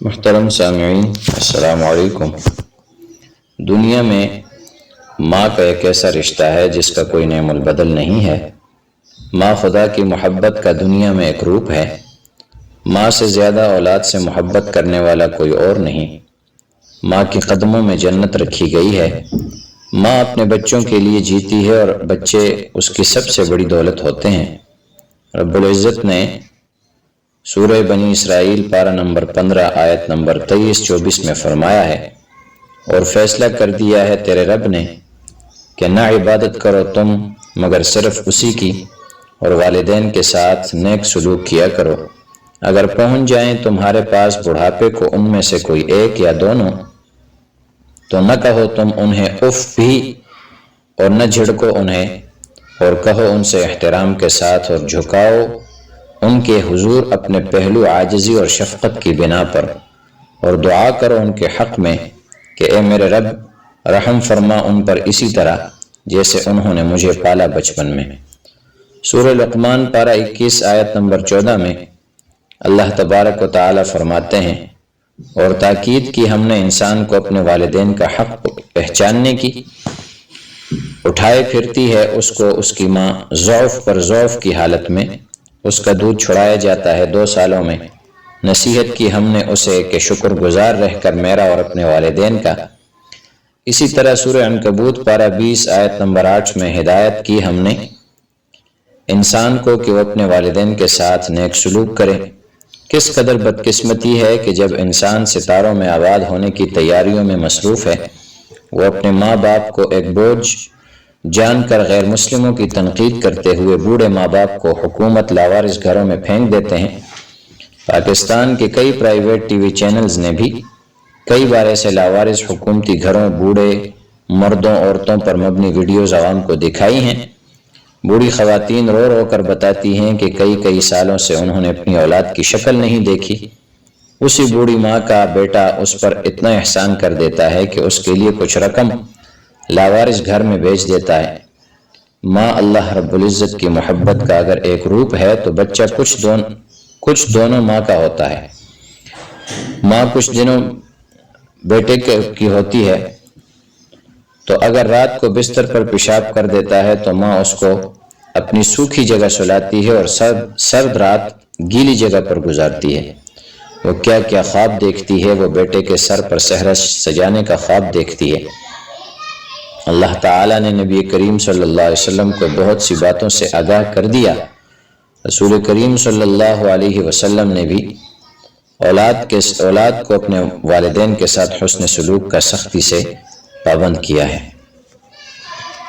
محترم سامعین، السلام علیکم۔ دنیا میں ماں کا ایک ایسا رشتہ ہے جس کا کوئی نعم البدل نہیں ہے۔ ماں خدا کی محبت کا دنیا میں ایک روپ ہے۔ ماں سے زیادہ اولاد سے محبت کرنے والا کوئی اور نہیں۔ ماں کے قدموں میں جنت رکھی گئی ہے۔ ماں اپنے بچوں کے لیے جیتی ہے اور بچے اس کی سب سے بڑی دولت ہوتے ہیں۔ رب العزت نے سورہ بنی اسرائیل پارہ نمبر 15 آیت نمبر 23-24 میں فرمایا ہے، اور فیصلہ کر دیا ہے تیرے رب نے کہ نہ عبادت کرو تم مگر صرف اسی کی، اور والدین کے ساتھ نیک سلوک کیا کرو۔ اگر پہنچ جائیں تمہارے پاس بڑھاپے کو ان میں سے کوئی ایک یا دونوں، تو نہ کہو تم انہیں اف بھی اور نہ جھڑکو انہیں، اور کہو ان سے احترام کے ساتھ اور جھکاؤ ان کے حضور اپنے پہلو عاجزی اور شفقت کی بنا پر، اور دعا کرو ان کے حق میں کہ اے میرے رب رحم فرما ان پر اسی طرح جیسے انہوں نے مجھے پالا بچپن میں۔ سورہ لقمان پارہ 21 آیت نمبر 14 میں اللہ تبارک و تعالی فرماتے ہیں، اور تاکید کی ہم نے انسان کو اپنے والدین کا حق پہچاننے کی، اٹھائے پھرتی ہے اس کو اس کی ماں ضعف پر ضعف کی حالت میں، اس کا دودھ چھڑایا جاتا ہے 2 سالوں میں۔ نصیحت کی ہم نے اسے کہ شکر گزار رہ کر میرا اور اپنے والدین کا۔ اسی طرح سورہ عنکبوت پارہ 20 آیت نمبر 8 میں ہدایت کی ہم نے انسان کو کہ وہ اپنے والدین کے ساتھ نیک سلوک کرے۔ کس قدر بدقسمتی ہے کہ جب انسان ستاروں میں آباد ہونے کی تیاریوں میں مصروف ہے، وہ اپنے ماں باپ کو ایک بوجھ جان کر غیر مسلموں کی تنقید کرتے ہوئے بوڑھے ماں باپ کو حکومت لاوارث گھروں میں پھینک دیتے ہیں۔ پاکستان کے کئی پرائیویٹ ٹی وی چینلز نے بھی کئی بار ایسے لاوارث حکومتی گھروں، بوڑھے مردوں عورتوں پر مبنی ویڈیوز عوام کو دکھائی ہیں۔ بوڑھی خواتین رو رو کر بتاتی ہیں کہ کئی سالوں سے انہوں نے اپنی اولاد کی شکل نہیں دیکھی۔ اسی بوڑھی ماں کا بیٹا اس پر اتنا احسان کر دیتا ہے کہ اس کے لیے کچھ رقم لاوارث گھر میں بھیج دیتا ہے۔ ماں اللہ رب العزت کی محبت کا اگر ایک روپ ہے تو بچہ کچھ دونوں ماں کا ہوتا ہے۔ ماں کچھ دنوں بیٹے کی ہوتی ہے، تو اگر رات کو بستر پر پیشاب کر دیتا ہے تو ماں اس کو اپنی سوکھی جگہ سلاتی ہے اور سرد رات گیلی جگہ پر گزارتی ہے۔ وہ کیا کیا خواب دیکھتی ہے، وہ بیٹے کے سر پر صحرا سجانے کا خواب دیکھتی ہے۔ اللہ تعالیٰ نے نبی کریم صلی اللہ علیہ وسلم کو بہت سی باتوں سے آگاہ کر دیا۔ رسول کریم صلی اللہ علیہ وسلم نے بھی اولاد کو اپنے والدین کے ساتھ حسن سلوک کا سختی سے پابند کیا ہے۔